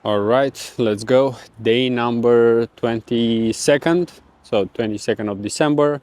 All right, let's go. Day number 22nd. So 22nd of December,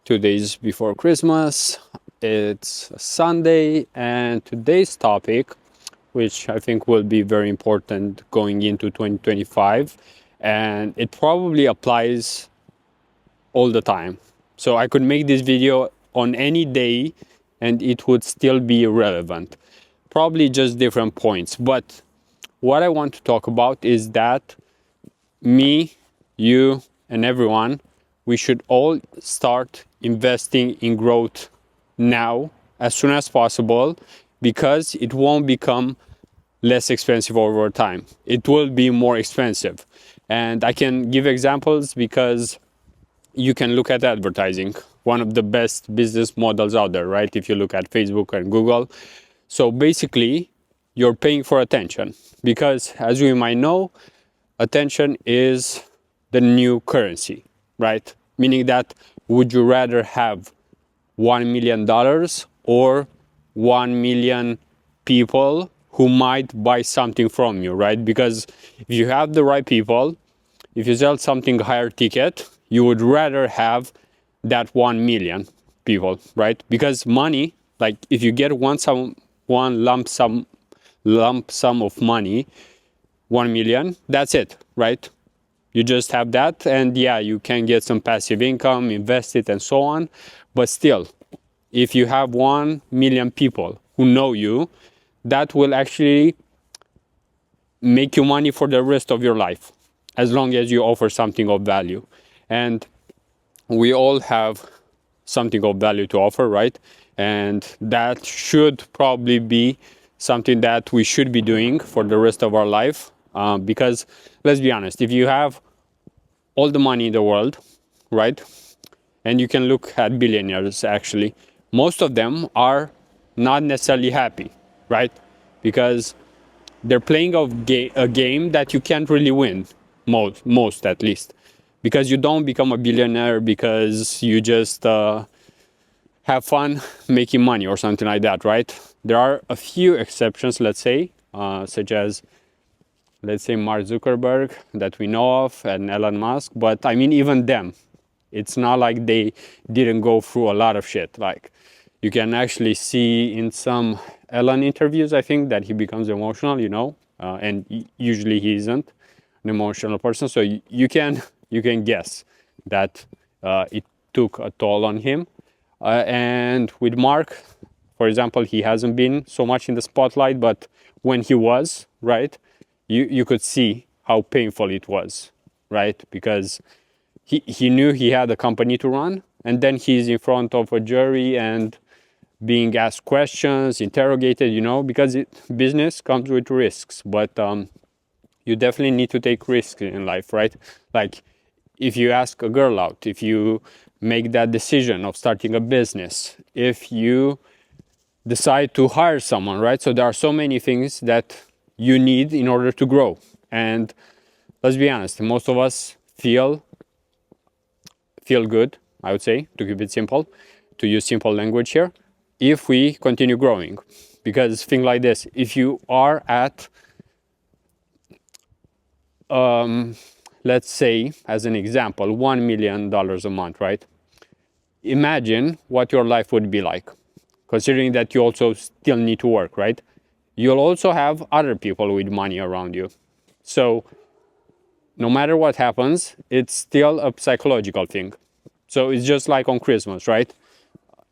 2 days before Christmas. It's a Sunday, and today's topic, which I think will be very important going into 2025, and it probably applies all the time. So I could make this video on any day and it would still be relevant. Probably just different points. But what I want to talk about is that me, you, and everyone, we should all start investing in growth now as soon as possible, because it won't become less expensive over time. It will be more expensive. And I can give examples because you can look at advertising, one of the best business models out there, right? If you look at Facebook and Google. So basically, you're paying for attention because, as we might know, attention is the new currency, right? Meaning that, would you rather have $1 million or 1 million people who might buy something from you, right? Because if you have the right people, if you sell something higher ticket, you would rather have that 1 million people, right? Because money, like if you get one lump sum of money, 1 million, that's it, right? You just have that, and yeah, you can get some passive income, invest it, and so on. But still, if you have 1 million people who know you, that will actually make you money for the rest of your life, as long as you offer something of value. And we all have something of value to offer, right? And that should probably be something that we should be doing for the rest of our life. Because let's be honest, if you have all the money in the world, right? And you can look at billionaires, actually, most of them are not necessarily happy, right? Because they're playing a game that you can't really win, most at least. Because you don't become a billionaire because you just have fun making money or something like that, right? There are a few exceptions, let's say, such as, let's say, Mark Zuckerberg that we know of, and Elon Musk. But I mean, even them, it's not like they didn't go through a lot of shit. Like, you can actually see in some Elon interviews, I think, that he becomes emotional, and usually he isn't an emotional person. So you can guess that it took a toll on him. And with Mark, for example, he hasn't been so much in the spotlight, but when he was, right, you could see how painful it was, right? Because he knew he had a company to run, and then he's in front of a jury and being asked questions, interrogated, because business comes with risks. But you definitely need to take risks in life, right? Like, if you ask a girl out, if you make that decision of starting a business, if you decide to hire someone, right? So there are so many things that you need in order to grow. And let's be honest, most of us feel good, I would say, to keep it simple, to use simple language here, if we continue growing. Because think like this, if you are at, let's say, as an example, $1 million a month, right? Imagine what your life would be like, considering that you also still need to work, right? You'll also have other people with money around you. So no matter what happens, it's still a psychological thing. So it's just like on Christmas, right?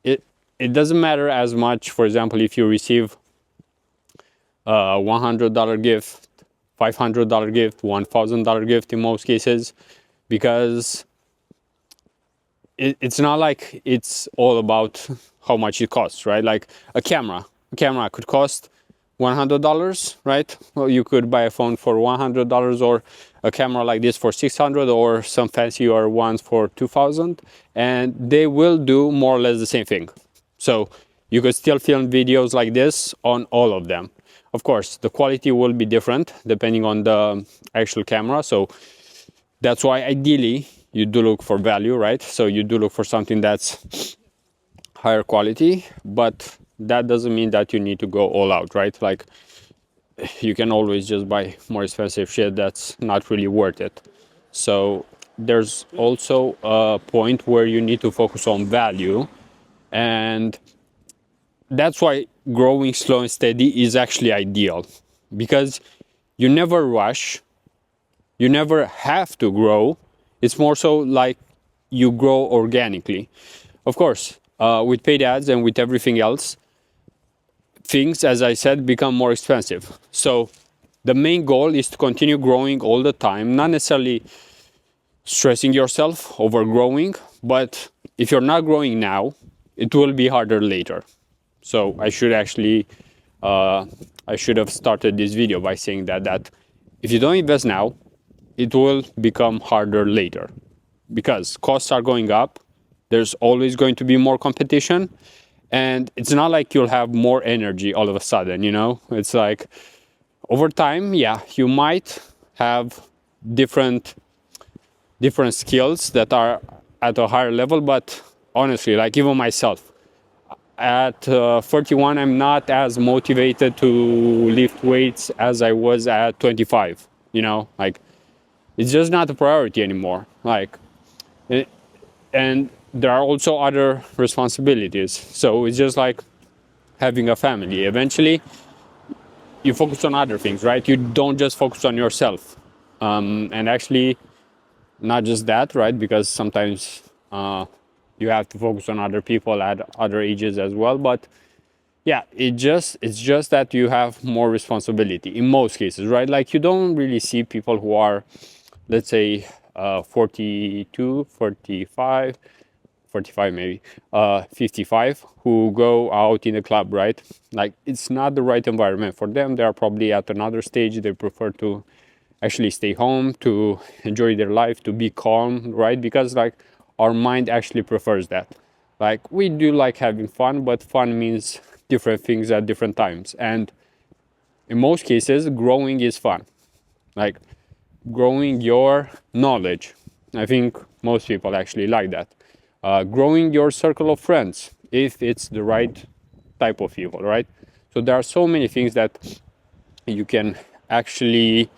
It doesn't matter as much, for example, if you receive a $100 gift, $500 gift, $1,000 gift in most cases, because it's not like it's all about how much it costs, right? Like a camera could cost $100, right? Well, you could buy a phone for $100, or a camera like this for $600, or some fancier ones for $2,000, and they will do more or less the same thing. So you could still film videos like this on all of them. Of course, the quality will be different depending on the actual camera. So that's why ideally you do look for value, right? So you do look for something that's higher quality, but that doesn't mean that you need to go all out, right? Like, you can always just buy more expensive shit that's not really worth it. So there's also a point where you need to focus on value, and that's why growing slow and steady is actually ideal, because you never rush, you never have to grow. It's more so like you grow organically. Of course, with paid ads and with everything else, things, as I said, become more expensive. So the main goal is to continue growing all the time, not necessarily stressing yourself over growing, but if you're not growing now, it will be harder later. So I should actually, I should have started this video by saying that if you don't invest now, it will become harder later, because costs are going up. There's always going to be more competition, and it's not like you'll have more energy all of a sudden, you know? It's like over time, yeah, you might have different skills that are at a higher level, but honestly, like even myself, at 31, I'm not as motivated to lift weights as I was at 25, you know? Like, it's just not a priority anymore. Like, and there are also other responsibilities. So it's just like having a family. Eventually, you focus on other things, right? You don't just focus on yourself. And actually, not just that, right? Because sometimes you have to focus on other people at other ages as well. But yeah, it's just that you have more responsibility in most cases, right? Like you don't really see people who are, let's say, 42, 45, 45 maybe, 55, who go out in the club, right? Like it's not the right environment for them. They are probably at another stage. They prefer to actually stay home, to enjoy their life, to be calm, right? Because like our mind actually prefers that. Like we do like having fun, but fun means different things at different times. And in most cases, growing is fun. Like growing your knowledge. I think most people actually like that. Growing your circle of friends, if it's the right type of people, right? So there are so many things that you can actually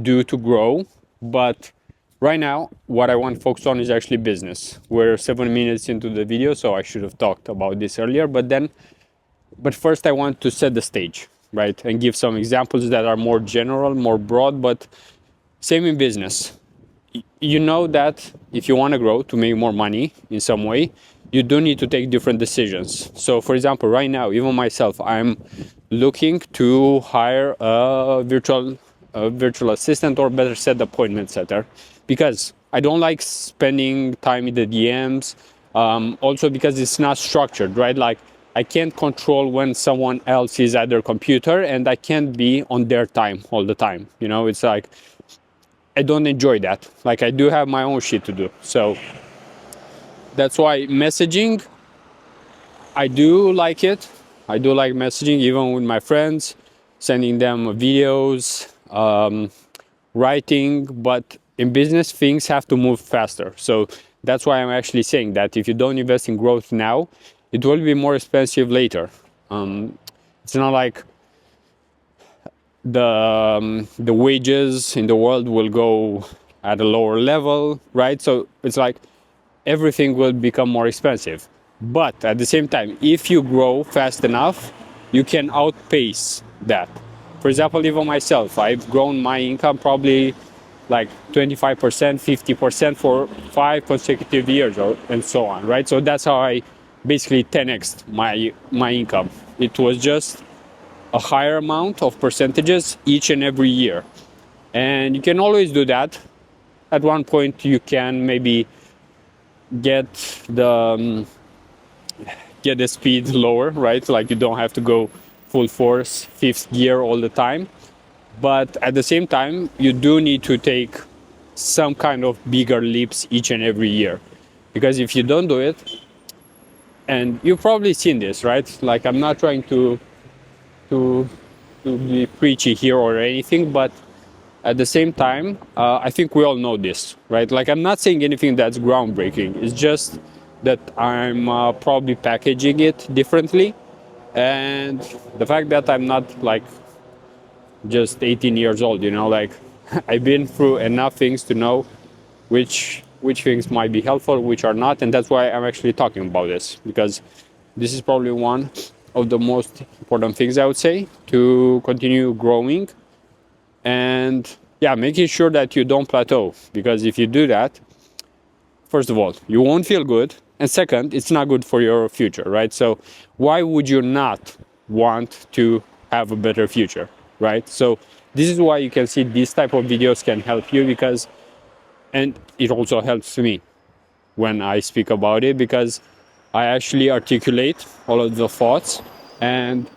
do to grow. But right now, what I want to focus on is actually business. We're 7 minutes into the video, so I should have talked about this earlier. But first, I want to set the stage, right? And give some examples that are more general, more broad, but same in business. You know that if you want to grow, to make more money in some way, you do need to take different decisions. So for example, right now, even myself, I'm looking to hire a virtual assistant, or better said, appointment setter, because I don't like spending time in the DMs. Also because it's not structured, right? Like I can't control when someone else is at their computer, and I can't be on their time all the time. You know, it's like, I don't enjoy that. Like I do have my own shit to do. So that's why messaging, I do like it. I do like messaging, even with my friends, sending them videos, writing. But in business, things have to move faster. So that's why I'm actually saying that if you don't invest in growth now, it will be more expensive later. It's not like the wages in the world will go at a lower level, right? So it's like everything will become more expensive. But at the same time, if you grow fast enough, you can outpace that. For example, even myself, I've grown my income probably like 25%, 50% for 5 consecutive years, and so on, right? So that's how I basically 10x'd my income. It was just a higher amount of percentages each and every year. And you can always do that. At one point, you can maybe get the speed lower, right? Like you don't have to go full force, fifth gear all the time. But at the same time, you do need to take some kind of bigger leaps each and every year. Because if you don't do it, and you've probably seen this, right? Like I'm not trying to be preachy here or anything, but at the same time, I think we all know this, right? Like I'm not saying anything that's groundbreaking. It's just that I'm probably packaging it differently, and the fact that I'm not like just 18 years old, you know, like I've been through enough things to know which things might be helpful, which are not, and that's why I'm actually talking about this, because this is probably one of the most important things, I would say, to continue growing. And yeah, making sure that you don't plateau, because if you do that, first of all, you won't feel good, and second, it's not good for your future, right? So why would you not want to have a better future, right? So this is why you can see these type of videos can help you, because, and it also helps me when I speak about it, because I actually articulate all of the thoughts. And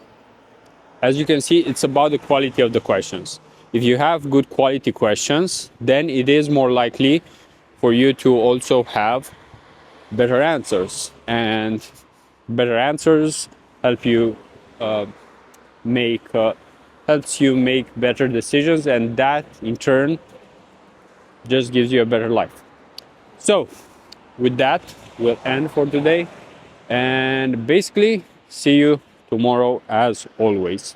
as you can see, it's about the quality of the questions. If you have good quality questions, then it is more likely for you to also have better answers. And better answers help you make helps you make better decisions, and that in turn just gives you a better life. So with that, we'll end for today, and basically see you tomorrow as always.